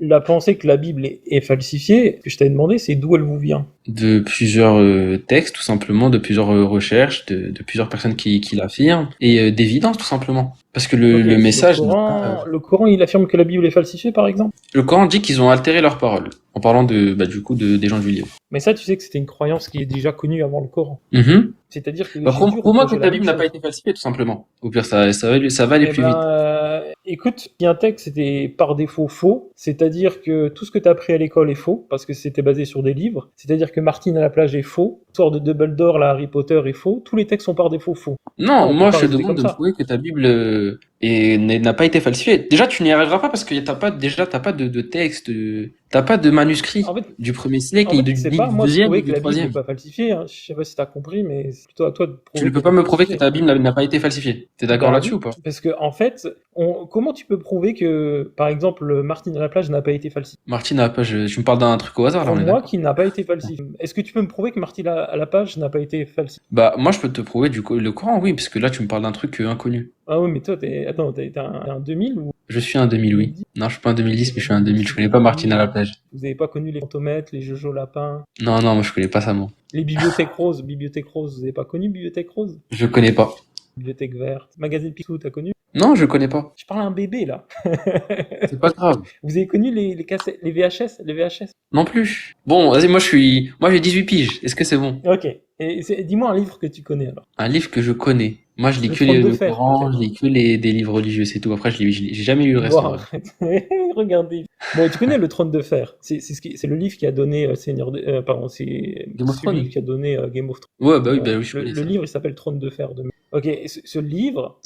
la pensée que la Bible est falsifiée, que je t'avais demandé, c'est d'où elle vous vient? De plusieurs textes, tout simplement, de plusieurs recherches, de plusieurs personnes qui l'affirment, et d'évidence, tout simplement. Parce que Ok, le message n'a pas... Le Coran, il affirme que la Bible est falsifiée, par exemple. Le Coran dit qu'ils ont altéré leurs paroles, en parlant du coup, des gens du livre. Mais ça, tu sais que c'était une croyance qui est déjà connue avant le Coran. Mhm. C'est-à-dire que Bah, Jésus pour moi, que reprochait la ta même Bible n'a pas chose. été falsifiée, tout simplement. Au pire, ça va aller Eh plus vite. ben, écoute, il y a un texte, c'était par défaut faux, c'est-à-dire que tout ce que tu as appris à l'école est faux, parce que c'était basé sur des livres, c'est-à-dire que Martine à la plage est faux, l'histoire de Dumbledore, là, Harry Potter est faux, tous les textes sont par défaut faux. Non, Non, on peut moi, pas je te rester demande comme de me ça. prouver que ta Bible n'a pas été falsifiée. Déjà, tu n'y arriveras pas parce que t'as pas de texte, t'as pas de En manuscrit fait, du premier siècle, en fait, c'est ni pas à du moi de deuxième, ni prouver que du la Bible n'est troisième. pas falsifiée, hein. Je sais pas si tu as compris, mais c'est plutôt à toi de Tu ne prouver peux qu'elle pas est me prouver que falsifiée. ta Bible n'a pas été falsifiée. T'es d'accord Bah là-dessus ou oui, pas? parce que en fait, comment tu peux prouver que, par exemple, Martine à la plage n'a pas été falsifiée? Martine, tu me parles d'un truc au hasard là, on est Prends-moi d'accord? qu'il n'a pas été falsifié. Est-ce que tu peux me prouver que Martine à la page n'a pas été falsifié? Bah, moi, je peux te prouver du coup le Coran, oui, parce que là, tu me parles d'un truc inconnu. Ah oui, mais toi, attends, t'es un 2000 ou Je suis un 2000, oui. 2010? Non, je suis pas un Ok, 2010, mais je bah suis un moi 2000. aussi Je je suis connais un pas Martine à 2000. la plage. Vous n'avez pas connu les fantomètres, les Jojo lapins, Non, non, moi, je connais pas ça, moi. les bibliothèques roses, vous n'avez pas connu Bibliothèque rose? Je connais pas. Bibliothèque verte, Magazine Picsou, t'as connu? Non, je connais pas. Je parle à un bébé là. C'est pas grave. Vous avez connu les cassettes, les VHS, les VHS? Non plus. Bon, vas-y, moi, j'ai 18 piges. Est-ce que c'est bon? Ok. Et dis-moi un livre que tu connais alors. Un livre que je connais. Moi, je lis Le que trône de le fer, Coran, je peut-être. lis que des livres religieux, c'est tout. Après, j'ai jamais lu le reste, Bon, en vrai. arrête. Regardez. Bon, tu connais le trône de fer. C'est le livre qui a donné pardon, c'est Game of celui Thrones? qui a donné Game of Thrones. Ouais, bah oui, Ouais. bah oui, je connais Le ça. livre, il s'appelle Trône de fer. Ok, et ce livre,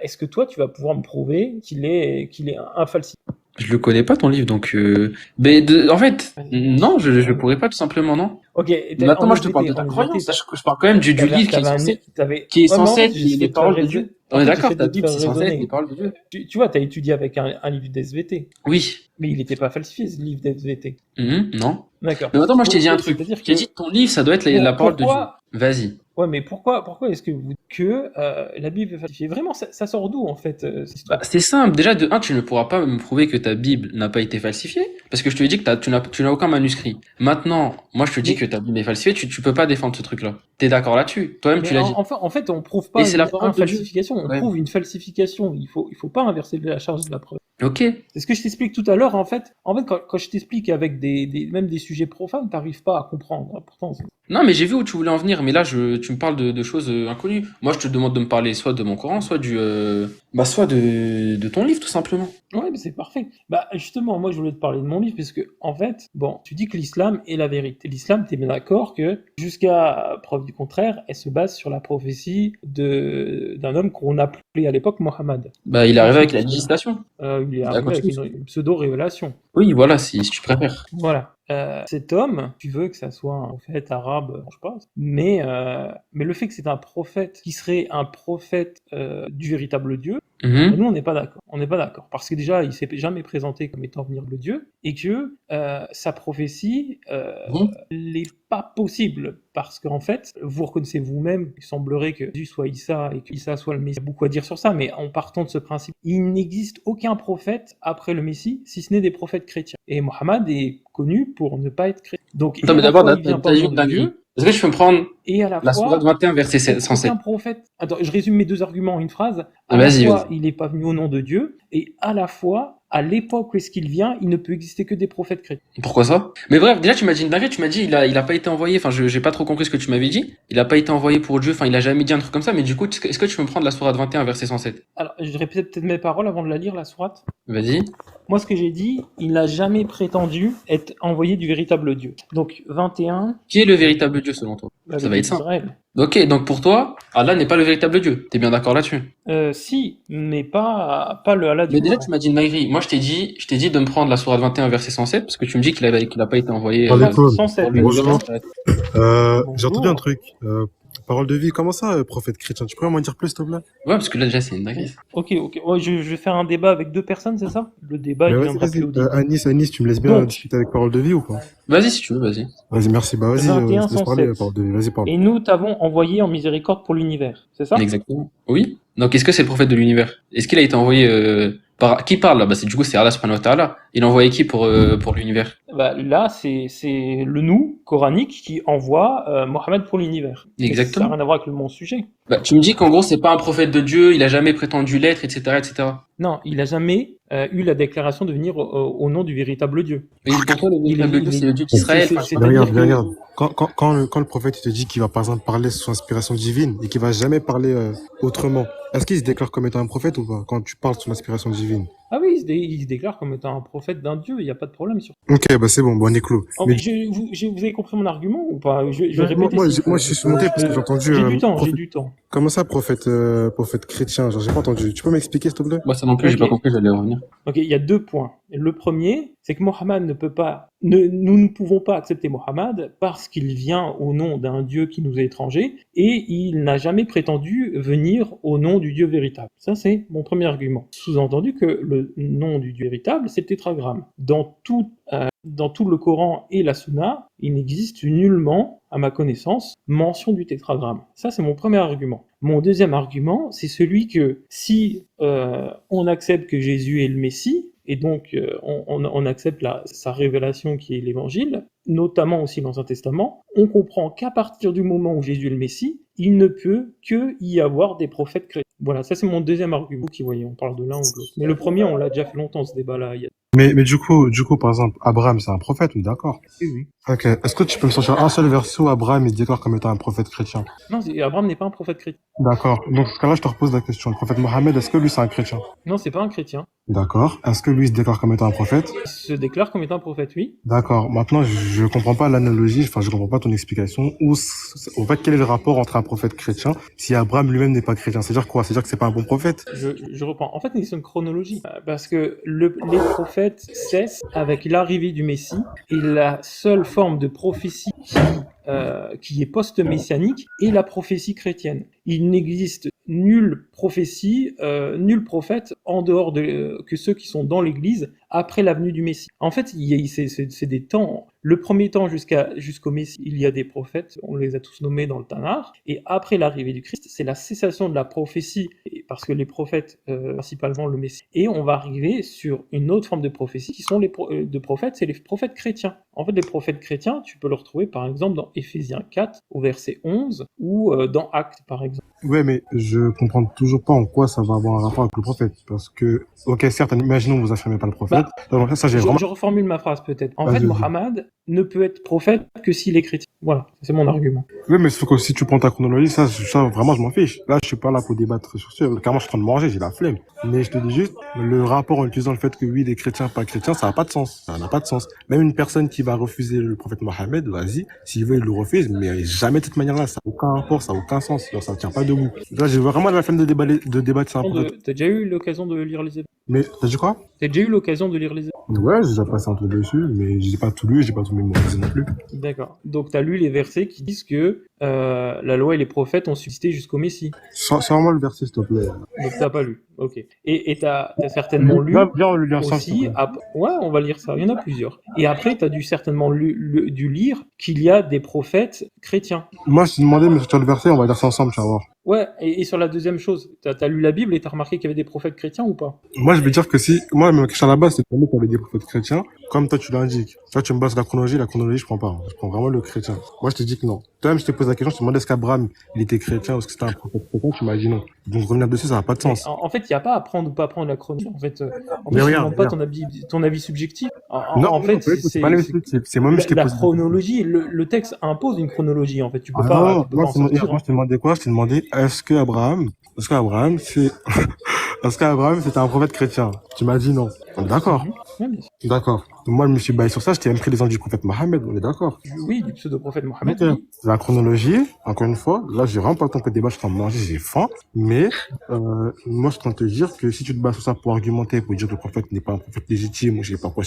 est-ce que toi, tu vas pouvoir me prouver qu'il est infalsifiable? Je le connais pas, ton livre, donc, en fait, non, je pourrais pas, tout simplement, non. Ok, Mais attends, en moi, je te parle SVT, de ta en SVT, croyance. Là, je parle quand même du livre qui est Ouais, mais en censé fait, être les j'essaie de te faire paroles de raisonner. Dieu. On En est fait, d'accord, j'essaie ta de te Bible, faire c'est censé être les raisonner. paroles de Dieu. Tu vois, tu as étudié avec un livre d'SVT, Oui. mais il n'était pas falsifié, ce livre d'SVT. Non. D'accord. Mais attends, moi, je t'ai Donc, dit un truc. c'est-à-dire J'ai dit, que ton livre, ça doit être la parole de Dieu. pourquoi. Vas-y. Ouais, mais pourquoi est-ce que vous dites que la Bible est falsifiée? Vraiment, ça sort d'où en fait cette Bah, histoire? c'est simple. Déjà, de un, tu ne pourras pas me prouver que ta Bible n'a pas été falsifiée, parce que je te dis que tu n'as aucun manuscrit. Maintenant, moi, je te dis que Mais ta Bible est falsifiée, tu peux pas défendre ce truc-là. T'es d'accord là-dessus? Toi-même, tu l'as dit. en fait, on prouve Et pas c'est la une parole de Dieu. infalsification, on Ouais. prouve une falsification. Il faut pas inverser la charge de la preuve. Ok. C'est ce que je t'explique tout à l'heure, en fait. En fait, quand je t'explique avec même des sujets profanes, t'arrives pas à comprendre. Pourtant, Non, mais j'ai vu où tu voulais en venir, mais là, tu me parles de choses inconnues. Moi, je te demande de me parler soit de mon Coran, soit soit de ton livre, tout simplement. ouais, mais c'est parfait. Bah, justement, moi, je voulais te parler de mon livre, parce que, en fait, bon, tu dis que l'islam est la vérité. L'islam, t'es bien d'accord que, jusqu'à preuve du contraire, elle se base sur la prophétie d'un homme qu'on appelait à l'époque Mohammed. Bah, il est arrivé avec Ensuite, la législation. il est Bah, arrivé avec continue. une pseudo-révélation. Oui, voilà, si tu préfères. Voilà. Cet homme, tu veux que ça soit un prophète arabe, je pense, mais le fait que c'est un prophète qui serait un prophète du véritable Dieu, ben Mhm. nous on n'est pas d'accord. On n'est pas d'accord parce que déjà il s'est jamais présenté comme étant venir de Dieu et que sa prophétie Bon. n'est pas possible parce qu'en fait vous reconnaissez vous-même qu'il semblerait que Jésus soit Issa et que Issa soit le Messie. Il y a beaucoup à dire sur ça, mais en partant de ce principe, il n'existe aucun prophète après le Messie si ce n'est des prophètes chrétiens. Et Mohammed est connu pour ne pas être chrétien. Donc et Attends, à mais la d'abord, fois il vient pas t'as au dit nom une de dinguerie. Dieu Est-ce que je peux me prendre et à la la sourate fois 21, verset aucun 107? prophète. Attends, je résume mes deux arguments en une phrase. À la Vas-y, fois, vas-y. il n'est pas venu au nom de Dieu, et à la fois, à l'époque où est-ce qu'il vient, il ne peut exister que des prophètes chrétiens. Pourquoi ça? Mais bref, déjà, tu m'as dit une dinguerie, tu m'as dit, il a pas été envoyé, enfin, j'ai pas trop compris ce que tu m'avais dit. Il a pas été envoyé pour Dieu, enfin, il a jamais dit un truc comme ça, mais du coup, est-ce que tu peux me prendre la sourate 21, verset 107? Alors, je répète peut-être mes paroles avant de la lire, la sourate. Vas-y. Moi, ce que j'ai dit, il n'a jamais prétendu être envoyé du véritable Dieu. Donc, 21, Qui est le véritable Dieu selon toi? le Ça va Dieu être simple. d'Israël. Ok, donc pour toi, Allah n'est pas le véritable Dieu. T'es bien d'accord là-dessus? Si, mais pas le Allah du Mais déjà, tu Coran. m'as dit une dinguerie. Moi, je t'ai dit de me prendre la sourate 21, verset 107, parce que tu me dis qu'il a pas été envoyé, Alaikum. 107, pour lui. Bonjour. J'ai entendu un bonjour. truc. Parole de vie, comment ça, prophète chrétien? Tu pourrais m'en dire plus, s'il te plaît? Ouais, parce que là, déjà, c'est une dinguerie. Ok. Ouais, je vais faire un débat avec deux personnes, c'est ça? Le débat, Mais il vas-y, viendra plus vas-y. au début. Anis, tu me laisses bien Donc, discuter avec parole de vie ou pas? Vas-y, si tu veux, vas-y. Vas-y, merci. Bah, vas-y, 21, je te laisse parler, 107. parole de vie. Vas-y, parle. Et nous t'avons envoyé en miséricorde pour l'univers, c'est ça? Exactement. Oui. Donc, est-ce que c'est le prophète de l'univers? Est-ce qu'il a été envoyé Qui parle là? Bah, du coup, c'est Allah subhanahu wa ta'ala. Il a envoyé qui pour l'univers? Bah, là, c'est le nous coranique qui envoie Mohammed pour l'univers. Mais ça n'a Exactement. rien à voir avec mon sujet. Bah, tu me dis qu'en gros, c'est pas un prophète de Dieu, il a jamais prétendu l'être, etc., etc. Non, il n'a jamais eu la déclaration de venir au nom du véritable Dieu. Mais pour toi, le Il est, véritable Dieu, il c'est est- le Dieu d'Israël. Enfin, Mais c'est-à-dire regarde, mais que regarde. Quand le prophète il te dit qu'il va par exemple parler sous inspiration divine et qu'il va jamais parler autrement, est-ce qu'il se déclare comme étant un prophète ou pas quand tu parles sous inspiration divine? ah oui, il se déclare comme étant un prophète d'un Dieu. Il n'y a pas de problème sur. Ok, bah c'est bon, on est clos. Oh, Mais mais vous avez compris mon argument ou pas? Je vais répéter moi, s'il faut. je suis surmonté parce que j'ai entendu J'ai du temps, j'ai prophète. du temps. Comment ça, prophète chrétien? Genre, j'ai pas entendu. Tu peux m'expliquer, s'il te plaît? moi, ça non plus, j'ai Ok. pas compris, j'allais revenir. Ok, il y a 2 points. Le premier, c'est que Mohammed ne peut pas, nous ne pouvons pas accepter Mohammed parce qu'il vient au nom d'un Dieu qui nous est étranger et il n'a jamais prétendu venir au nom du Dieu véritable. Ça, c'est mon premier argument. Sous-entendu que le nom du Dieu véritable, c'est le tétragramme. Dans tout le Coran et la Sunna, il n'existe nullement, à ma connaissance, mention du tétragramme. Ça, c'est mon premier argument. Mon deuxième argument, c'est celui que si on accepte que Jésus est le Messie, et donc on accepte sa révélation qui est l'Évangile, notamment aussi dans l'Ancien Testament, on comprend qu'à partir du moment où Jésus est le Messie, il ne peut que y avoir des prophètes chrétiens. Voilà, ça c'est mon deuxième argument qui, voyez, on parle de l'un ou de l'autre. Mais le premier, on l'a déjà fait longtemps, ce débat-là. Mais du coup, par exemple, Abraham, c'est un prophète, on est d'accord? Oui. Ok. Est-ce que tu peux me sortir un seul verset où Abraham il se déclare comme étant un prophète chrétien? Non, Abraham n'est pas un prophète chrétien. D'accord. Donc, dans ce cas-là, je te repose la question. Le prophète Mohammed, est-ce que lui, c'est un chrétien? Non, c'est pas un chrétien. D'accord. Est-ce que lui il se déclare comme étant un prophète? Il se déclare comme étant un prophète, oui. D'accord. Maintenant, je comprends pas l'analogie, enfin, je comprends pas ton explication. En fait, quel est le rapport entre un prophète chrétien si Abraham lui-même n'est pas chrétien? C'est-à-dire quoi? C'est-à-dire que c'est pas un bon prophète? Je reprends. En fait, c'est une chronologie. Parce que les prophètes cessent avec l'arrivée du Messie et la seule forme de prophétie qui est post-messianique est la prophétie chrétienne. Il n'existe nulle prophétie, nul prophète en dehors que ceux qui sont dans l'Église après la venue du Messie. En fait, c'est des temps. Le premier temps jusqu'au Messie, il y a des prophètes, on les a tous nommés dans le Tanakh, et après l'arrivée du Christ, c'est la cessation de la prophétie, parce que les prophètes, principalement le Messie, et on va arriver sur une autre forme de prophétie qui sont de prophètes, c'est les prophètes chrétiens. En fait, les prophètes chrétiens, tu peux le retrouver par exemple dans Éphésiens 4 au verset 11 ou dans Actes par exemple. Ouais, mais je comprends toujours pas en quoi ça va avoir un rapport avec le prophète. Parce que, ok, certes, imaginons que vous affirmez pas le prophète. Donc, ça, j'ai vraiment... Je reformule ma phrase peut-être. En Vas-y, fait, vas-y. Mohammed ne peut être prophète que s'il est chrétien. Voilà, c'est mon argument. Oui, mais sauf que si tu prends ta chronologie, ça, vraiment, je m'en fiche. Là, je suis pas là pour débattre sur ce. Carrément, je suis en train de manger, j'ai la flemme. Mais je te dis juste, le rapport en utilisant le fait que oui, il est chrétien, pas chrétien, ça n'a pas de sens. Ça n'a pas de sens. Même une personne qui va refuser le prophète Mohammed, vas-y, s'il veut, il le refuse, mais jamais de cette manière-là. Ça n'a aucun rapport, ça n'a aucun sens. Donc, ça ne tient pas debout. Là, j'ai vraiment la flemme de débattre sur un prophète. T'as déjà eu l'occasion de lire les Hébreux? Mais, t'as dit quoi? T'as déjà eu l'occasion de lire les Hébreux? Ouais, j'ai déjà passé un truc dessus, mais j'ai pas tout lu, j'ai pas tout mémorisé non plus. D'accord. Donc t'as lu les versets qui disent que la loi et les prophètes ont subsisté jusqu'au Messie. Sors-moi le verset, s'il te plaît. Donc t'as pas lu. Ok. Et t'as certainement lu Viens, on le lire ça, s'il te aussi. plaît. Ouais, on va lire ça. Il y en a plusieurs. Et après, t'as dû certainement dû lire qu'il y a des prophètes chrétiens. Moi, je t'ai demandé, mais sur le verset, on va lire ça ensemble, tu vas voir. Ouais, et sur la deuxième chose, t'as lu la Bible et t'as remarqué qu'il y avait des prophètes chrétiens ou pas? Moi, je vais dire que si, moi, ma question à la base, c'est qu'il y avait des prophètes chrétiens, comme toi, tu l'indiques. Toi, tu me bases la chronologie, je prends pas. Je prends vraiment le chrétien. Moi, je te dis que non. Toi-même, je te pose la question, je te demande est-ce qu'Abraham, il était chrétien ou est-ce que c'était un prophète chrétien, tu m'as dit non. Donc, revenir dessus, ça n'a pas de sens. En fait, il n'y a pas à prendre ou pas prendre la chronologie. En fait, Mais je ne regarde, demande pas regarde. ton avis subjectif. Non, En fait, c'est pas c'est moi-même, je t'ai la posé. chronologie, le texte impose une chronologie. En fait, tu peux Ah pas, non, tu peux pas en sortir. moi, je t'ai demandé quoi? Je t'ai demandé, est-ce qu'Abraham, est-ce qu'Abraham, c'était un prophète chrétien? Tu m'as dit non. On est d'accord. Ouais, bien sûr. D'accord. Moi, je me suis basé sur ça, je t'ai même pris les ans du prophète Mohammed, on est d'accord. Oui, du pseudo-prophète Mohammed. Ok. Oui. La chronologie, encore une fois, là, j'ai vraiment pas le temps que débat, je suis en train de manger, j'ai faim. Mais, moi, je suis en train de te dire que si tu te bases sur ça pour argumenter, pour dire que le prophète n'est pas un prophète légitime, ou je sais pas quoi,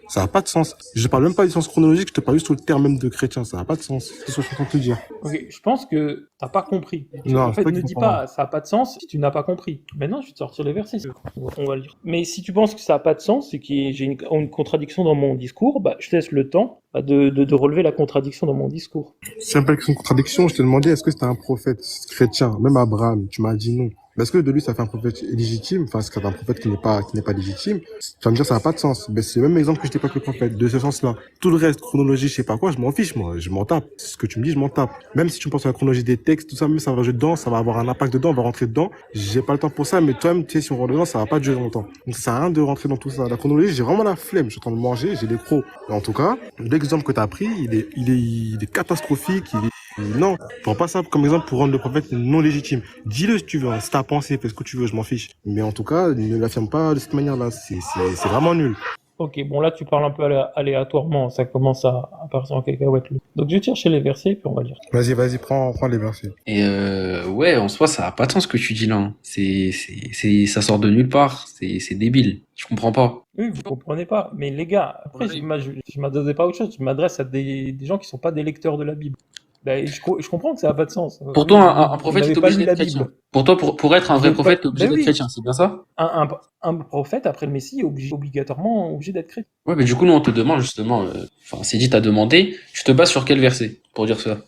ça n'a pas de sens. Je parle même pas du sens chronologique, je te parle juste sur le terme même de chrétien, ça n'a pas de sens. C'est ce que je suis en train de te dire. Ok, je pense que t'as pas compris. Non, En c'est fait, pas ne qu'il dis faut pas. pas ça n'a pas de sens si tu n'as pas compris. Maintenant, je vais te sortir les versets. On va lire. Mais si tu penses que ça n'a pas de sens et que j'ai une contradiction dans mon discours, bah, je te laisse le temps de relever la contradiction dans mon discours. C'est un peu une contradiction, je t'ai demandé est-ce que c'était un prophète chrétien, même Abraham, tu m'as dit non. Mais est-ce que de lui, ça fait un prophète légitime? Enfin, c'est un prophète qui n'est pas légitime. Tu vas me dire, ça n'a pas de sens. Mais c'est le même exemple que je t'ai pas avec le prophète, de ce sens-là. Tout le reste, chronologie, je sais pas quoi, je m'en fiche, moi. Je m'en tape. C'est ce que tu me dis, je m'en tape. Même si tu penses à la chronologie des textes, tout ça, même ça va jouer dedans, ça va avoir un impact dedans, on va rentrer dedans. J'ai pas le temps pour ça, mais toi-même, tu sais, si on rentre dedans, ça va pas durer longtemps. Donc, ça sert à rien de rentrer dans tout ça. La chronologie, j'ai vraiment la flemme. Je suis en train de manger, j'ai les crocs. Mais en tout cas, l'exemple que tu as pris, il est catastrophique, non, prends pas ça comme exemple pour rendre le prophète non légitime. Dis-le si tu veux, hein. C'est ta pensée, fais ce que tu veux, je m'en fiche. Mais en tout cas, ne l'affirme pas de cette manière-là. C'est vraiment nul. Ok, bon là tu parles un peu aléatoirement, ça commence à partir en cacahuète. Donc je vais chercher les versets, puis on va lire. Vas-y, prends les versets. Et ouais, en soi, ça a pas de sens ce que tu dis là, hein. Ça sort de nulle part. C'est débile. Je comprends pas. Oui, vous comprenez pas, mais les gars, après Oui. je m'adresse pas à autre chose, je m'adresse à des gens qui sont pas des lecteurs de la Bible. Ben, je comprends que ça n'a pas de sens. Pour Oui, toi, un vous prophète n'avez est pas obligé lu la d'être chrétien. Bible. Pour toi, pour être un Vous vrai n'êtes prophète, pas... t'es obligé Ben d'être oui, chrétien, c'est bien ça? un prophète après le Messie est obligatoirement obligé d'être chrétien. Ouais, mais du coup, nous, on te demande justement, enfin, c'est dit, t'as demandé, tu te bases sur quel verset pour dire ça?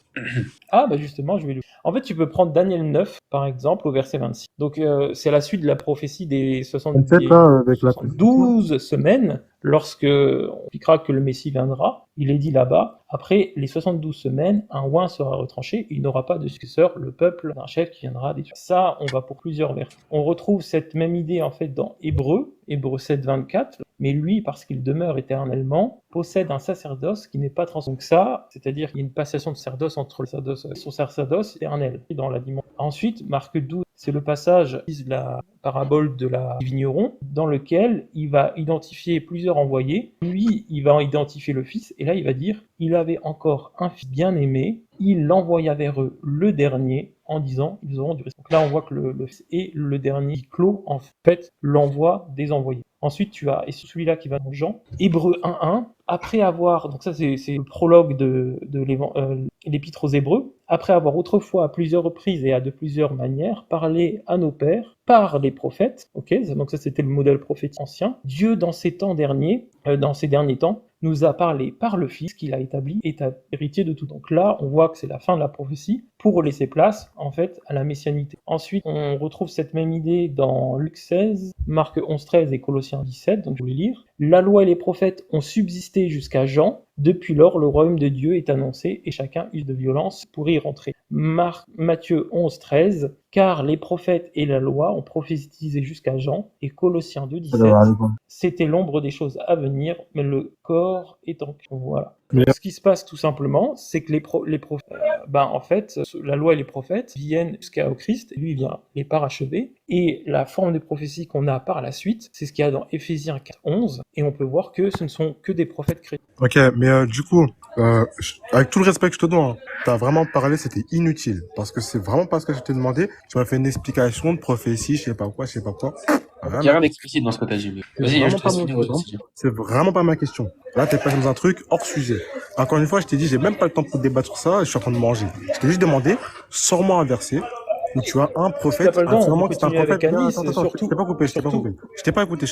Ah, bah justement, je vais lui. En fait, tu peux prendre Daniel 9, par exemple, au verset 26. Donc, c'est la suite de la prophétie des 27 là, avec la crucifixion. 72 semaines, lorsque on expliquera que le Messie viendra. Il est dit là-bas, après les 72 semaines, un oint sera retranché, il n'aura pas de successeur, le peuple d'un chef qui viendra détruire. Ça, on va pour plusieurs versets. On retrouve cette même idée, en fait, dans Hébreu 7, 24. Mais lui, parce qu'il demeure éternellement, possède un sacerdoce qui n'est pas transformé. Donc ça, c'est-à-dire qu'il y a une passation de sacerdoce entre le sacerdoce et son sacerdoce éternel dans la dimension. Ensuite, Marc 12, c'est le passage de la parabole de la vigneron, dans lequel il va identifier plusieurs envoyés. Lui, il va identifier le fils, et là, il va dire, il avait encore un fils bien-aimé, il l'envoya vers eux le dernier, en disant, ils auront du respect. Donc là, on voit que le fils est le dernier qui clôt, en fait, l'envoi des envoyés. Ensuite, tu as, et c'est celui-là qui va dans Jean, Hébreux 1.1, après avoir, donc ça c'est le prologue de l'épître aux Hébreux, après avoir autrefois à plusieurs reprises et à de plusieurs manières parlé à nos pères par les prophètes, ok, donc ça c'était le modèle prophétique ancien, Dieu dans ces temps derniers, dans ces derniers temps, nous a parlé par le Fils qu'il a établi, est héritier de tout. Donc là, on voit que c'est la fin de la prophétie pour laisser place, en fait, à la messianité. Ensuite, on retrouve cette même idée dans Luc 16, Marc 11, 13 et Colossiens 17, donc je vais lire. La loi et les prophètes ont subsisté jusqu'à Jean. Depuis lors, le royaume de Dieu est annoncé et chacun use de violence pour y rentrer. Matthieu 11, 13, car les prophètes et la loi ont prophétisé jusqu'à Jean, et Colossiens 2, 17, c'était l'ombre des choses à venir, mais le corps est en Christ. Voilà. Donc, ce qui se passe tout simplement, c'est que les prophètes, en fait, la loi et les prophètes viennent jusqu'au Christ, et lui il vient les parachever, et la forme des prophéties qu'on a par la suite, c'est ce qu'il y a dans Éphésiens 4, 11, et on peut voir que ce ne sont que des prophètes chrétiens. Ok, mais du coup, avec tout le respect que je te dois, hein, t'as vraiment parlé, c'était inutile. Parce que c'est vraiment pas ce que je t'ai demandé. Tu m'as fait une explication de prophétie, je sais pas quoi. Il y a rien d'explicite dans ce que t'as dit. Vas-y, je te laisse finir de dire. C'est vraiment pas ma question. Là, t'es pas dans un truc hors sujet. Encore une fois, je t'ai dit, j'ai même pas le temps pour débattre sur ça, je suis en train de manger. Je t'ai juste demandé, sors-moi un verset où tu as un prophète affirmant que c'est un prophète. Attends, je t'ai pas coupé. Je t'ai pas écouté.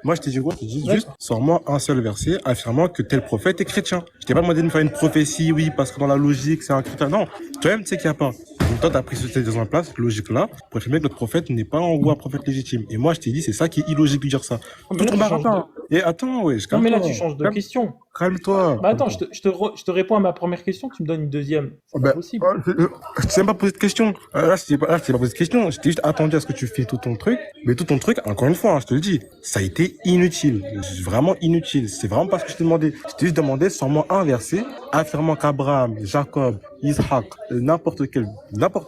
Moi, je t'ai dit quoi? Je t'ai dit juste, sors-moi un seul verset affirmant que tel prophète est chrétien. Je t'ai pas demandé de me faire une prophétie, oui, parce que dans la logique, c'est un chrétien. Non, toi-même, tu sais qu'il y a pas. Donc toi, t'as pris cette dans place, logique-là, pour affirmer que notre prophète n'est pas en gros un prophète légitime. Et moi, je t'ai dit, c'est ça qui est illogique de dire ça. Mais là, tu changes de... Et attends, ouais, Non, mais là, tu changes de question. Calme-toi. Bah attends, je te réponds à ma première question, tu me donnes une deuxième. C'est pas possible. Je t'ai même pas posé de question. Là, je t'ai pas posé de question. Je t'ai juste attendu à ce que tu fais tout ton truc. Mais tout ton truc, encore une fois, hein, je te le dis, ça a été inutile. Vraiment inutile. C'est vraiment pas ce que je t'ai demandé. Je t'ai juste demandé, sans-moi un verset, affirmant qu'Abraham, Jacob, Isaac, n'importe,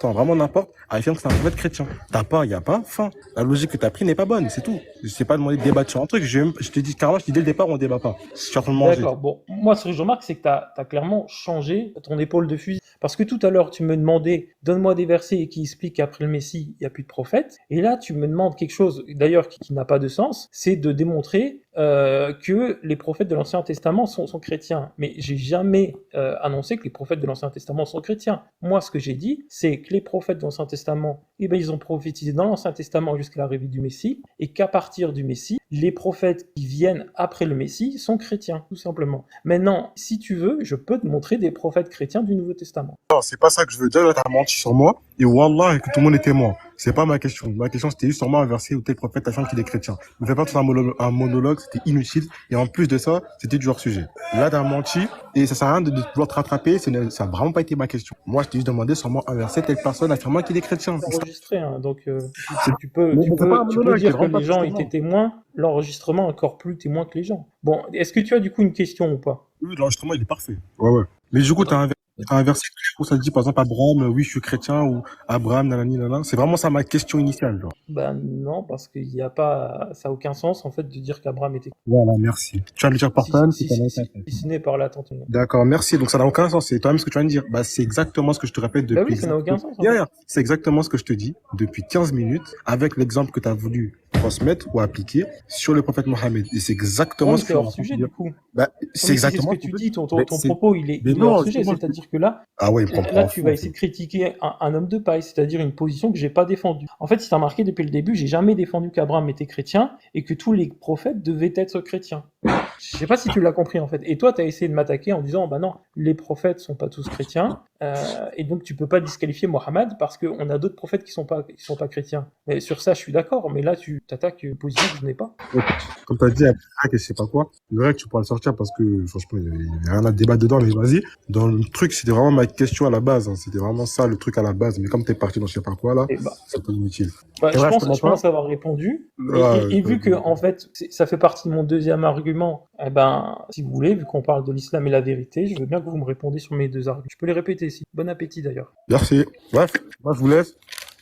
vraiment n'importe, affirme que c'est un prophète chrétien. Y a pas, fin. La logique que t'as pris n'est pas bonne, c'est tout. Je t'ai pas demandé de débattre sur un truc. Je te dis carrément, dès le départ, on débat pas. Je suis en train de manger. D'accord, bon, moi ce que je remarque, c'est que tu as clairement changé ton épaule de fusil. Parce que tout à l'heure, tu me demandais, donne-moi des versets qui expliquent qu'après le Messie, il n'y a plus de prophète. Et là, tu me demandes quelque chose, d'ailleurs, qui n'a pas de sens, c'est de démontrer que les prophètes de l'Ancien Testament sont chrétiens. Mais j'ai jamais annoncé que les prophètes de l'Ancien Testament sont chrétiens. Moi, ce que j'ai dit, c'est que les prophètes de l'Ancien Testament, ils ont prophétisé dans l'Ancien Testament jusqu'à l'arrivée du Messie, et qu'à partir du Messie, les prophètes qui viennent après le Messie sont chrétiens, tout simplement. Maintenant, si tu veux, je peux te montrer des prophètes chrétiens du Nouveau Testament. Non, c'est pas ça que je veux dire. Là, t'as menti sur moi. Et Wallah, que tout le monde est témoin. C'est pas ma question. Ma question, c'était juste sûrement un verset où tel prophète affirme qu'il est chrétien. Ne fais pas tout un monologue, c'était inutile. Et en plus de ça, c'était du hors-sujet. Là, t'as menti, et ça sert à rien de vouloir te rattraper, ça n'a vraiment pas été ma question. Moi, je t'ai juste demandé sûrement un verset, telle personne affirmant qu'il est chrétien. C'est enregistré, hein, donc C'est- tu c'est pas un peux monologue, c'est dire que vraiment pas les gens justement. étaient témoins, l'enregistrement encore plus témoin que les gens. Bon, est-ce que tu as du coup une question ou pas? Oui, l'enregistrement, il est parfait. Ouais, ouais. Mais du coup, t'as un verset clair où ça dit, par exemple, Abraham, oui, je suis chrétien, ou Abraham, nanani, nanana. C'est vraiment ça ma question initiale, genre. Ben non, parce qu'il n'y a pas, ça a aucun sens en fait de dire qu'Abraham était Voilà, merci. Tu vas le dire par toi-même, si t'en as aucun sens. si ce n'est par l'attente. D'accord, merci. Donc ça n'a aucun sens. C'est toi-même ce que tu viens de dire. Bah, c'est exactement ce que je te répète Ben depuis oui, ça n'a aucun sens en Yeah, fait. yeah. C'est exactement ce que je te dis depuis 15 minutes avec l'exemple que tu as voulu transmettre ou appliquer sur le prophète Mohammed. Et c'est Ouais, exactement mais ce que c'est je hors suis en train de sujet dire. du coup. Bah, Non, c'est mais si c'est ce exactement que ce tu que dis, mais ton c'est- propos, mais il est hors non, sujet. justement, C'est-à-dire que là, ah ouais, il me comprend là, en tu fou, vas en essayer fait. de critiquer un homme de paille, c'est-à-dire une position que j'ai pas défendue. En fait, si tu as remarqué depuis le début, j'ai jamais défendu qu'Abraham était chrétien et que tous les prophètes devaient être chrétiens. Je sais pas si tu l'as compris en fait. Et toi, tu as essayé de m'attaquer en disant, bah non, les prophètes sont pas tous chrétiens, et donc tu peux pas disqualifier Mohammed parce qu'on a d'autres prophètes qui sont pas chrétiens. Mais sur ça, je suis d'accord, mais là, tu t'attaques une position que je n'ai pas. Comme tu as dit, après, que je sais pas quoi, le vrai que tu pourras le sortir parce que, franchement, il y avait rien à débattre dedans, mais vas-y. Dans le truc, c'était vraiment ma question à la base, hein. C'était vraiment ça, le truc à la base. Mais comme t'es parti dans je sais pas quoi, là, Et bah, c'est pas inutile. bah, Et bref, comment je pas? pense avoir répondu. Ah, Et vu que, en fait, ça fait partie de mon deuxième argument, eh ben, si vous voulez, vu qu'on parle de l'islam et la vérité, je veux bien que vous me répondiez sur mes deux arguments. Je peux les répéter ici. Bon appétit d'ailleurs. merci. Bref, moi, je vous laisse.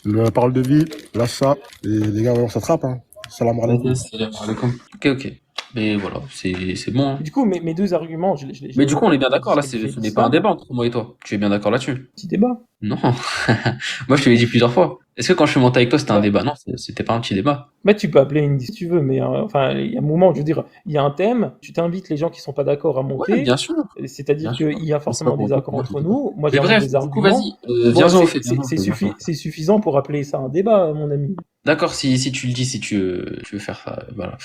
La parole de vie, lâche ça. Et les gars, on s'attrape, hein. Salam alaikum. Salam alaikum. Ok, ok. Mais voilà, c'est bon, hein. Du coup, mes deux arguments, Mais du coup, on est bien pour d'accord, là, disqualifier ce n'est pas un l'islam. débat entre moi et toi. Tu es bien d'accord là-dessus? Petit débat. Non. Moi, je te l'ai dit plusieurs fois. Est-ce que quand je suis monté avec toi, c'était un Bah, débat? Non, c'était pas un petit débat. mais tu peux appeler une si tu veux, mais enfin, il y a un moment, je veux dire, il y a un thème, tu t'invites les gens qui sont pas d'accord à Ouais, monter, bien sûr. c'est-à-dire Bien sûr. qu'il y a Mais c'est pas forcément pour des autant que accords moi, je entre dis pas. nous. Moi, Mais j'invente bref, des du coup, arguments. vas-y, Bon, viens-en au fait. Viens-en au fait, viens-en au fait. c'est suffisant pour appeler ça un débat, mon ami. D'accord, si tu le dis, si tu veux faire ça, voilà.